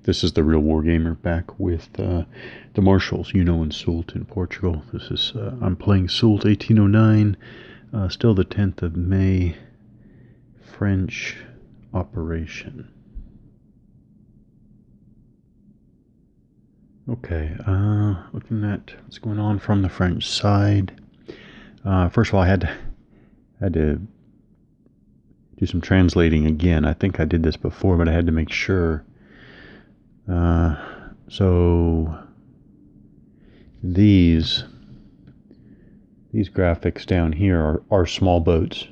This is the Real Wargamer back with the Marshals, in Soult in Portugal. This is I'm playing Soult 1809, still the 10th of May, French operation. Okay, looking at what's going on from the French side. First of all, I had to do some translating again. I think I did this before, but I had to make sure. So these graphics down here are small boats,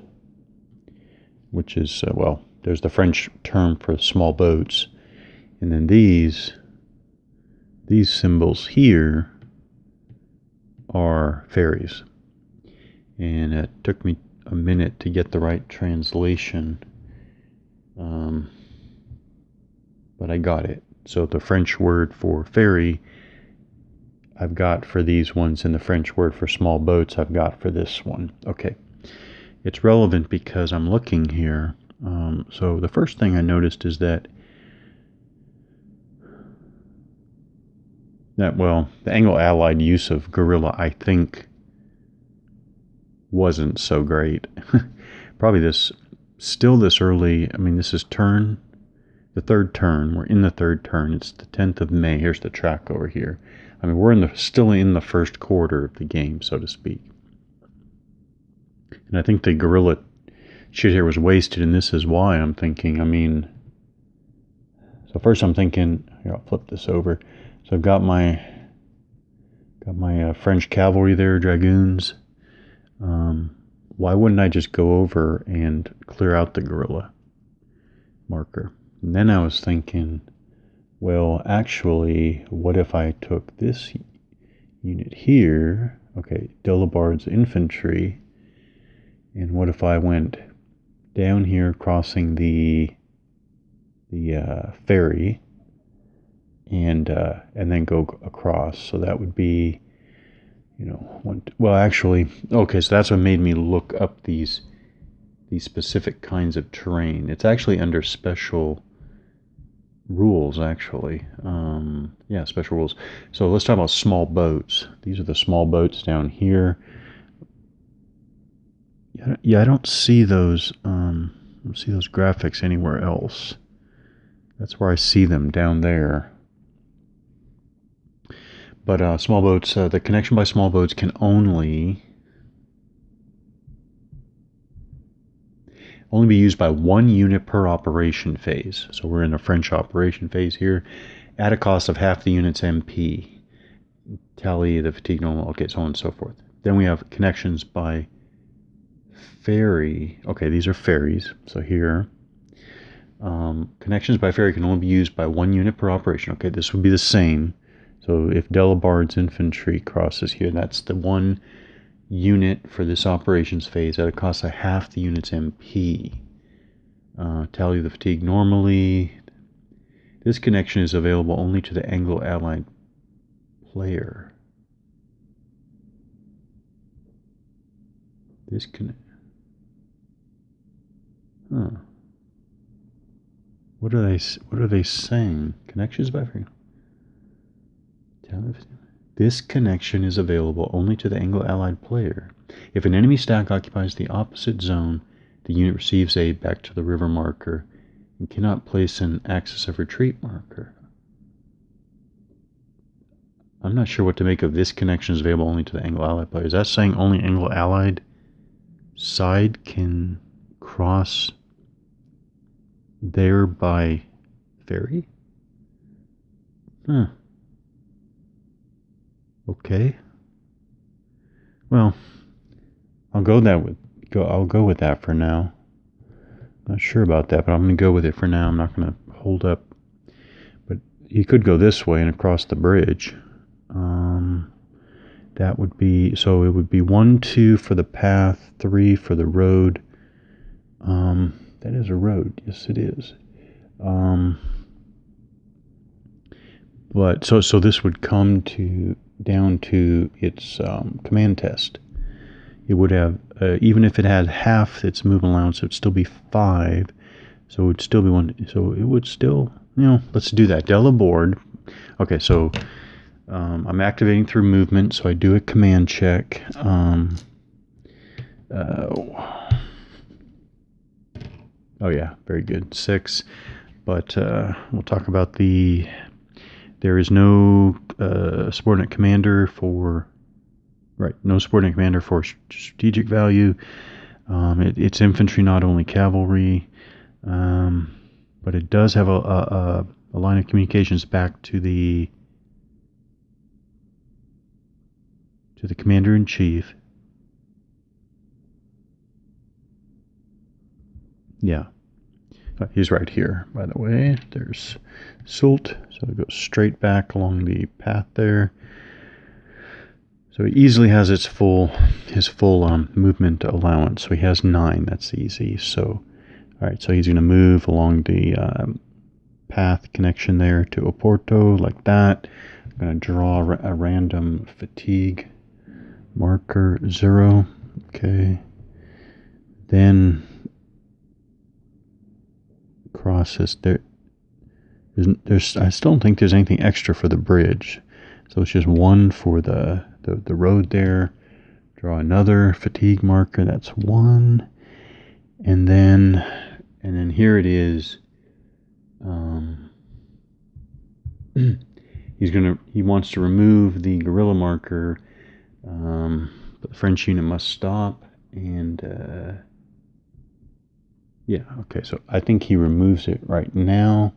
which is, well, there's the French term for small boats. And then these symbols here are ferries. And it took me a minute to get the right translation, but I got it. So the French word for ferry I've got for these ones, and the French word for small boats I've got for this one. Okay, it's relevant because I'm looking here. So the first thing I noticed is that well, the Anglo-Allied use of guerrilla, I think, wasn't so great. Probably this early. I mean, this is the third turn. We're in the third turn. It's the 10th of May. Here's the track over here. I mean, we're still in the first quarter of the game, so to speak. And I think the guerrilla shit here was wasted, and this is why I'm thinking. I mean, so first I'm thinking, here, I'll flip this over. So I've got my French cavalry there, dragoons. Why wouldn't I just go over and clear out the guerrilla marker? And then I was thinking, well, actually, what if I took this unit here, okay, Delabard's infantry, and what if I went down here crossing the ferry and then go across? So that would be, well, actually, okay, so that's what made me look up these specific kinds of terrain. It's actually under special rules, actually. Yeah, special rules. So let's talk about small boats. These are the small boats down here. Yeah, I don't see those. I don't see those graphics anywhere else. That's where I see them, down there. But small boats, the connection by small boats can only be used by one unit per operation phase. So we're in a French operation phase here, at a cost of half the unit's MP. Tally the fatigue normal, okay, so on and so forth. Then we have connections by ferry. Okay, these are ferries. So here, connections by ferry can only be used by one unit per operation. Okay, this would be the same. So if Delabard's infantry crosses here, that's the one unit for this operations phase at a cost of half the unit's MP. Tally the fatigue normally. This connection is available only to the Anglo-Allied player. This What are they saying? Connections by ferry. This connection is available only to the Anglo-Allied player. If an enemy stack occupies the opposite zone, the unit receives aid back to the river marker and cannot place an axis of retreat marker. I'm not sure what to make of this connection is available only to the Anglo-Allied player. Is that saying only Anglo-Allied side can cross there by ferry? Okay. Well, I'll go with that for now. Not sure about that, but I'm going to go with it for now. I'm not going to hold up. But he could go this way and across the bridge. That would be, so it would be 1, 2 for the path, 3 for the road. That is a road. Yes, it is. But so this would come down to its command test. It would have, even if it had half its movement allowance, it would still be 5. So it would still be 1. So it would still, let's do that. Del aboard. Okay, so I'm activating through movement, so I do a command check. Oh yeah, very good. 6. But we'll talk about there is no subordinate commander for, no subordinate commander for strategic value. It's infantry, not only cavalry. But it does have a line of communications back to the commander-in-chief. Yeah. He's right here, by the way. There's Soult, so it goes straight back along the path there. So he easily has his full movement allowance. So he has 9. That's easy. So, all right. So he's going to move along the path connection there to Oporto like that. I'm going to draw a random fatigue marker 0. Okay. Then crosses there. I still don't think there's anything extra for the bridge, so it's just 1 for the road there. Draw another fatigue marker. That's 1, and then here it is. He wants to remove the guerrilla marker, but the French unit must stop. And yeah, okay, so I think he removes it right now.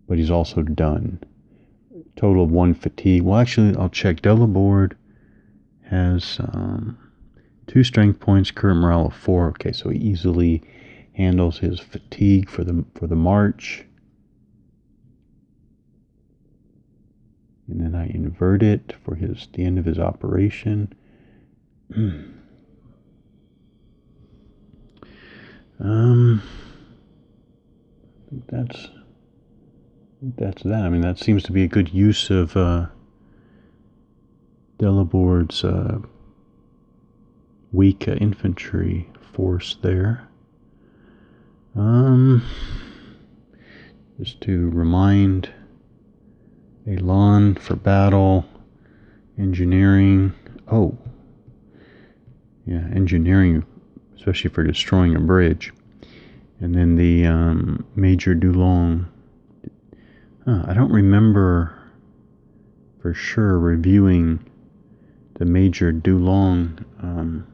But he's also done. Total of 1 fatigue. Well, actually, I'll check. Delabord has 2 strength points, current morale of 4. Okay, so he easily handles his fatigue for the march. And then I invert it for the end of his operation. I think that's that. I mean, that seems to be a good use of Delabord's weak infantry force there. Just to remind Elan for battle, engineering. Oh, yeah, engineering, especially for destroying a bridge. And then the Major Dulong. I don't remember for sure reviewing the Major Dulong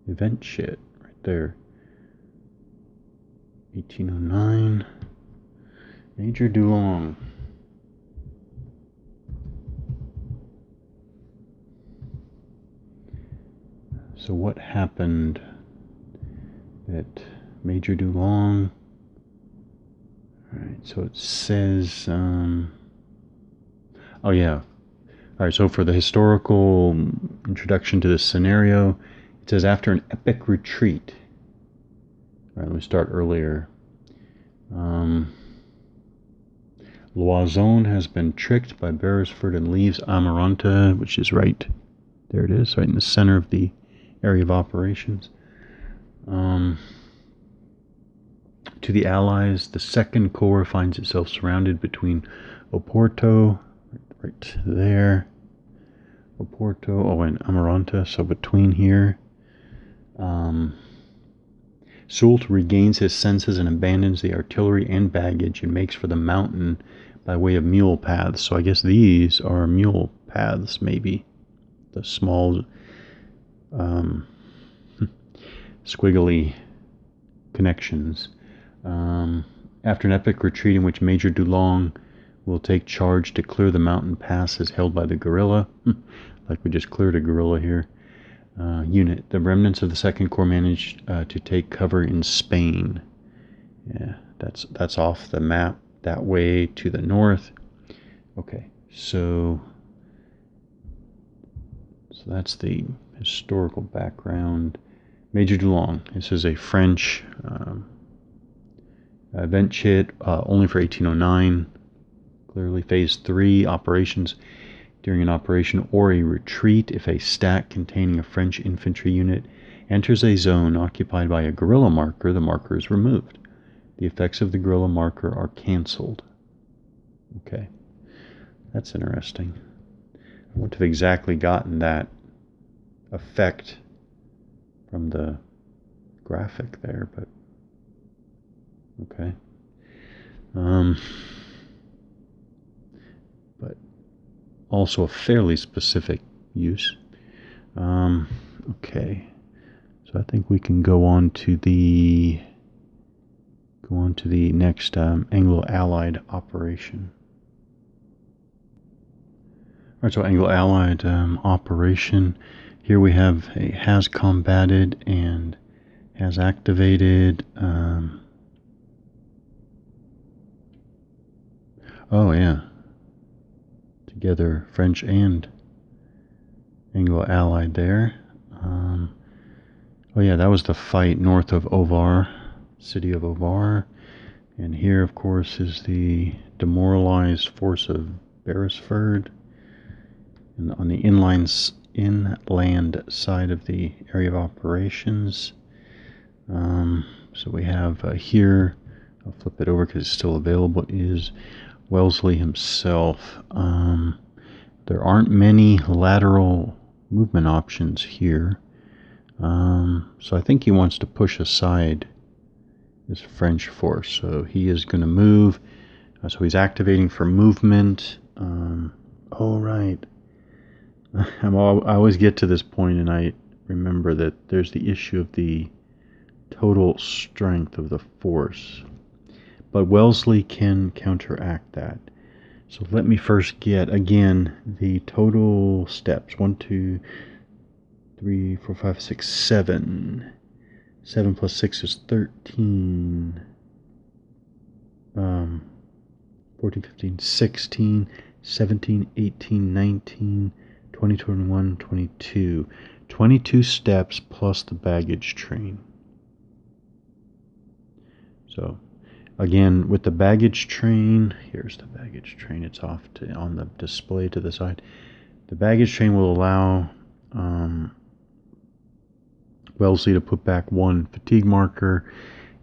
event shit right there. 1809. Major Dulong. So what happened that Major Dulong? Alright, so it says, oh yeah. Alright, so for the historical introduction to this scenario, it says after an epic retreat. Alright, let me start earlier. Loison has been tricked by Beresford and leaves Amaranta, which is right, there it is, right in the center of the area of operations. To the Allies, the Second Corps finds itself surrounded between Oporto, right there, Oporto, and Amaranta, so between here. Soult regains his senses and abandons the artillery and baggage and makes for the mountain by way of mule paths. So I guess these are mule paths, maybe. The small, squiggly connections. After an epic retreat in which Major Dulong will take charge to clear the mountain passes held by the guerrilla, like we just cleared a guerrilla here, unit, the remnants of the Second Corps managed to take cover in Spain. Yeah, that's off the map that way to the north. Okay, so that's the historical background. Major Dulong, this is a French event chit, only for 1809. Clearly phase 3 operations during an operation or a retreat if a stack containing a French infantry unit enters a zone occupied by a guerrilla marker, the marker is removed. The effects of the guerrilla marker are canceled. Okay, that's interesting. I wouldn't have exactly gotten that effect from the graphic there, but okay. But also a fairly specific use. Okay, so I think we can go on to the next Anglo-Allied operation. All right, so Anglo-Allied operation. Here we have a has combated and has activated. Oh yeah, together French and Anglo-Allied there. Oh yeah, that was the fight north of Ovar, city of Ovar. And here, of course, is the demoralized force of Beresford. And on the inland side of the area of operations. So we have here, I'll flip it over because it's still available, is Wellesley himself. There aren't many lateral movement options here. So I think he wants to push aside this French force. So he is going to move. So he's activating for movement. Oh, right. I always get to this point and I remember that there's the issue of the total strength of the force. But Wellesley can counteract that. So let me first get, again, the total steps. 1, 2, 3, 4, 5, 6, 7. 7 plus 6 is 13. 14, 15, 16, 17, 18, 19, 20, 21, 22. 22 steps plus the baggage train. So, again, with the baggage train, here's the baggage train. It's off on the display to the side. The baggage train will allow Wellesley to put back 1 fatigue marker,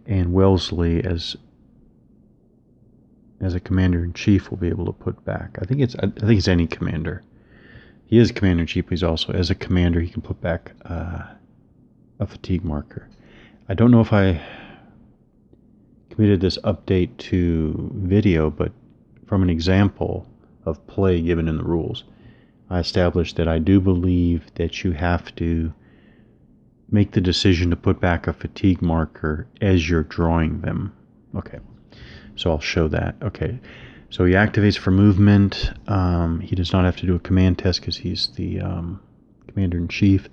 and Wellesley as a commander-in-chief will be able to put back. I think it's any commander. He is commander-in-chief, but he's also, as a commander, he can put back a fatigue marker. I don't know if I committed this update to video, but from an example of play given in the rules, I established that I do believe that you have to make the decision to put back a fatigue marker as you're drawing them. Okay, so I'll show that. Okay, so he activates for movement. He does not have to do a command test because he's the commander-in-chief.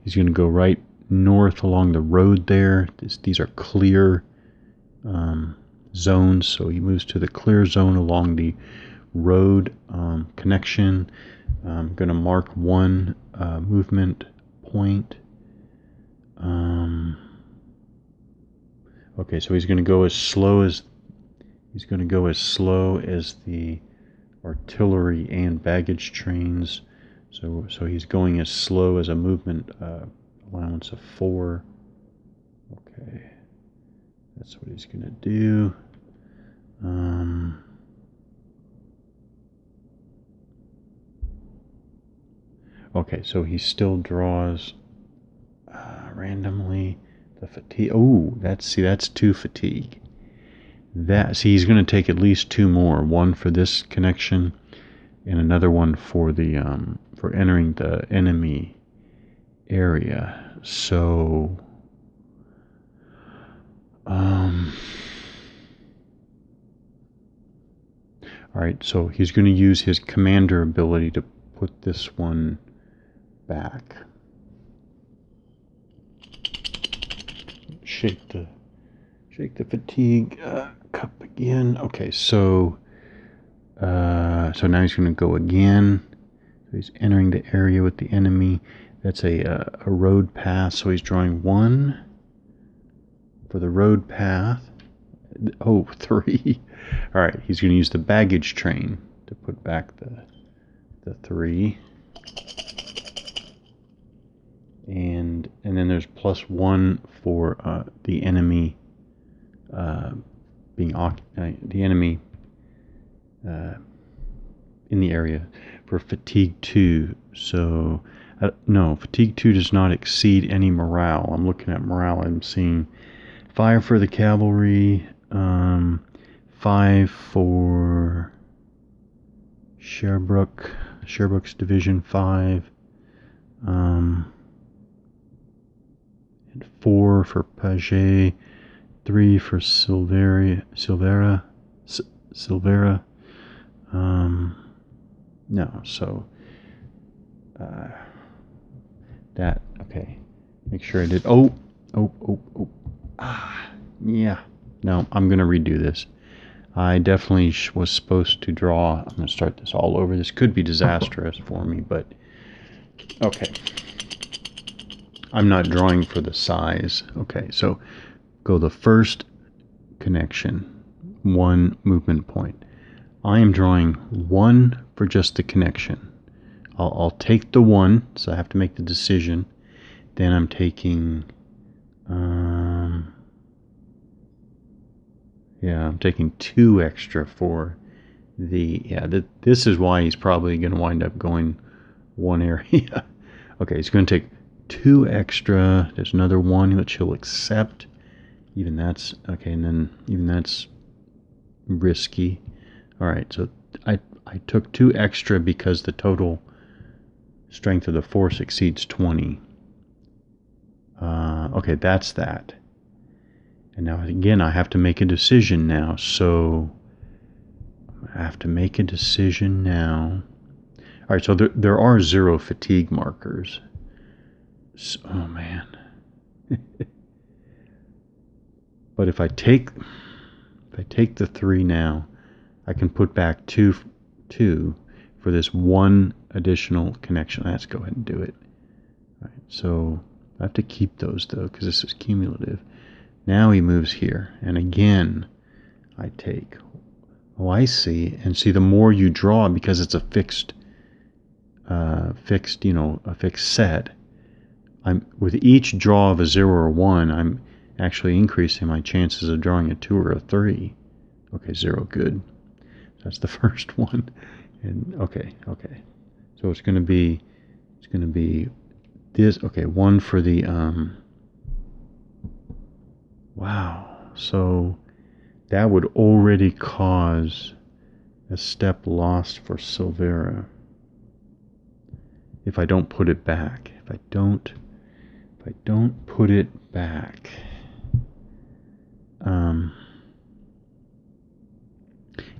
He's going to go right north along the road there. These are clear zones, so he moves to the clear zone along the road connection. I'm going to mark 1 movement point. Okay, so he's going to go as slow as the artillery and baggage trains. So he's going as slow as a movement allowance of 4. Okay, that's what he's going to do. Okay, so he still draws randomly the fatigue. Oh, that's 2 fatigue. He's going to take at least 2 more. 1 for this connection, and another one for the for entering the enemy area. So, all right. So he's going to use his commander ability to put this one back. Shake the fatigue cup again. Okay, so now he's going to go again. So he's entering the area with the enemy. That's a road path. So he's drawing 1 for the road path. Oh, 3. All right, he's going to use the baggage train to put back the 3. and then there's +1 for the enemy the enemy in the area for fatigue 2. So no, fatigue 2 does not exceed any morale. I'm looking at morale. I'm seeing 5 for the cavalry, 5 for Sherbrooke's division, 5, and 4 for Paget, 3 for Silvera. No, so that, okay. Make sure I did. Yeah. No, I'm gonna redo this. I definitely was supposed to draw. I'm gonna start this all over. This could be disastrous for me, but okay. I'm not drawing for the size. Okay, so go the first connection, 1 movement point. I am drawing 1 for just the connection. I'll take the 1, so I have to make the decision. Then I'm taking, I'm taking 2 extra for the, this is why he's probably going to wind up going 1 area. Okay, he's going to take 2 extra. There's another 1 which he'll accept. Even that's, okay, and then even that's risky. All right, so I took 2 extra because the total strength of the force exceeds 20. Okay, that's that. And now again, I have to make a decision now. So I have to make a decision now. All right, so there are 0 fatigue markers. So, oh man. But if I take the 3 now, I can put back 2 for this 1 additional connection. Let's go ahead and do it. All right, so I have to keep those though, because this is cumulative. Now he moves here, and again I take. Oh, I see. And see, the more you draw, because it's a fixed set. I'm with each draw of a 0 or 1, I'm actually increasing my chances of drawing a 2 or a 3. Okay, 0, good. That's the first one. And okay. So it's going to be this. Okay, 1 for the wow. So that would already cause a step lost for Silvera if I don't put it back. If I don't put it back.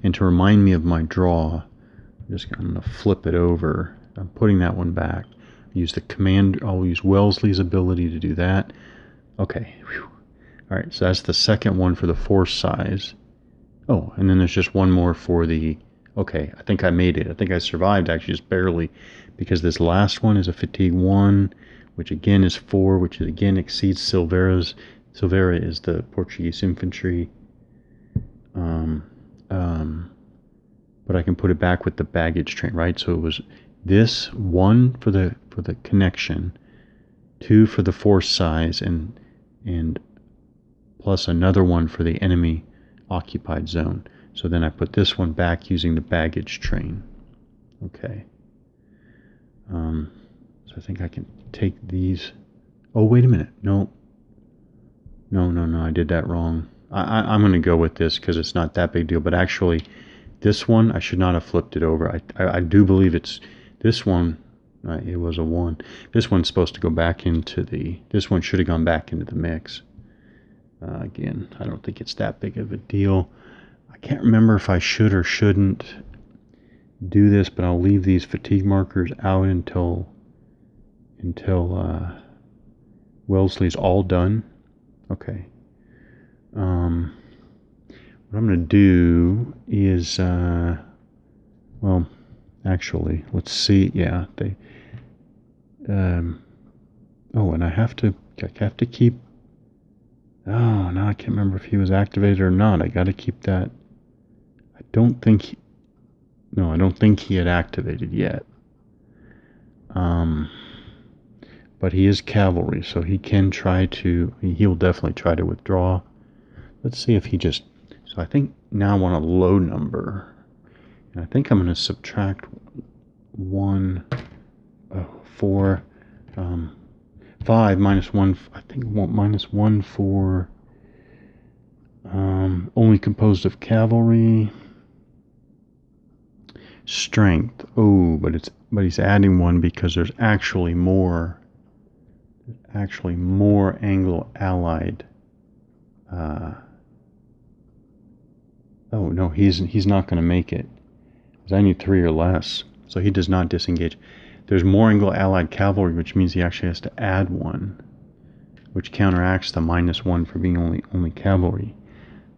And to remind me of my draw, I'm going to flip it over. I'm putting that one back. Use the command. I'll use Wellesley's ability to do that. Okay. Whew. All right. So that's the second one for the force size. Oh, and then there's just 1 more for the. Okay. I think I made it. I think I survived actually just barely, because this last one is a fatigue 1, which again is 4, which again exceeds Silvera's. Silvera is the Portuguese infantry. But I can put it back with the baggage train, right? So it was this 1 for the connection, 2 for the force size, and plus another 1 for the enemy occupied zone. So then I put this one back using the baggage train. Okay. So I think I can take these. Oh, wait a minute. No, I did that wrong. I'm going to go with this because it's not that big deal. But actually, this one, I should not have flipped it over. I do believe it's this one. It was a 1. This one's supposed to go back into the. This one should have gone back into the mix. Again, I don't think it's that big of a deal. I can't remember if I should or shouldn't do this, but I'll leave these fatigue markers out until Wellesley's all done. Okay. What I'm going to do is, well, actually, let's see. Yeah, they. Oh, and I have to keep. Oh, now I can't remember if he was activated or not. I got to keep that. I don't think he had activated yet. but he is cavalry, so he can try to, he'll definitely try to withdraw. Let's see if he just, so I think now I want a low number. And I think I'm going to subtract 5 minus 1, I think I want minus 1 for only composed of cavalry. Strength. Oh, but he's adding 1 because there's actually more Anglo-Allied. Oh no, he's not going to make it. I need 3 or less, so he does not disengage. There's more Anglo-Allied cavalry, which means he actually has to add 1, which counteracts the minus 1 for being only cavalry.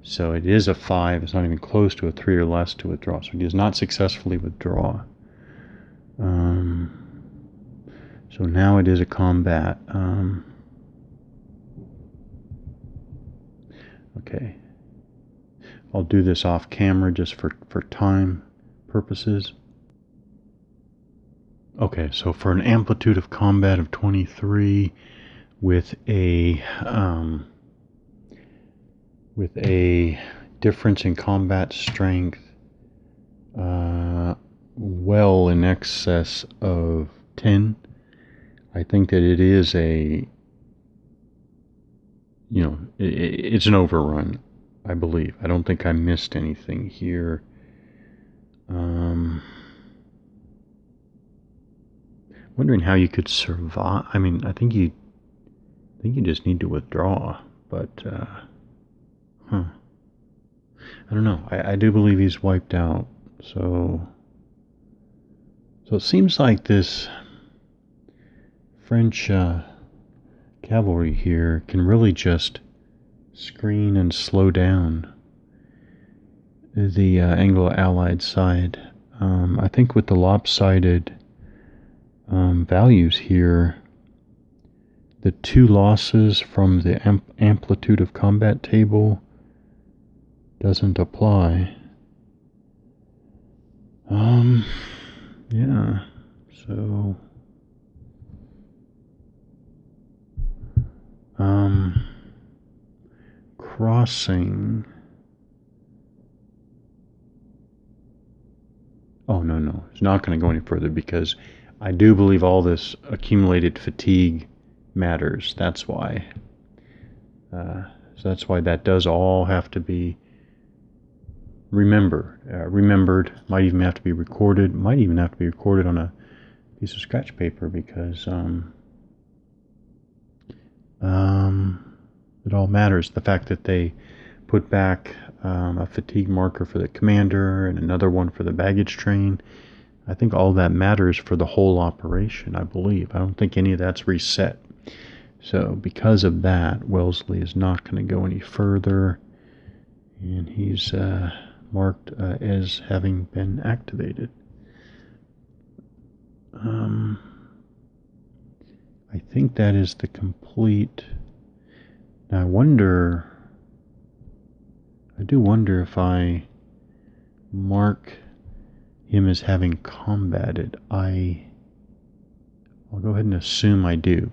So it is a 5. It's not even close to a 3 or less to withdraw. So he does not successfully withdraw. So now it is a combat. Okay. I'll do this off camera just for time purposes. Okay, so for an amplitude of combat of 23 with a difference in combat strength well in excess of 10, I think that it is it's an overrun, I believe. I don't think I missed anything here. Wondering how you could survive. I mean, I think you just need to withdraw, but I don't know. I do believe he's wiped out. So it seems like this French cavalry here can really just screen and slow down the Anglo-Allied side. I think with the lopsided values here, the 2 losses from the amplitude of combat table doesn't apply. Yeah, so crossing. Oh, no. It's not going to go any further because I do believe all this accumulated fatigue matters. That's why. So that's why that does all have to be remembered. Might even have to be recorded. Might even have to be recorded on a piece of scratch paper because it all matters. The fact that they put back a fatigue marker for the commander and another one for the baggage train, I think all that matters for the whole operation, I believe. I don't think any of that's reset. So because of that, Wellesley is not going to go any further, and he's marked as having been activated. I think that is the complete. Now I do wonder if I mark him as having combated. I'll go ahead and assume I do.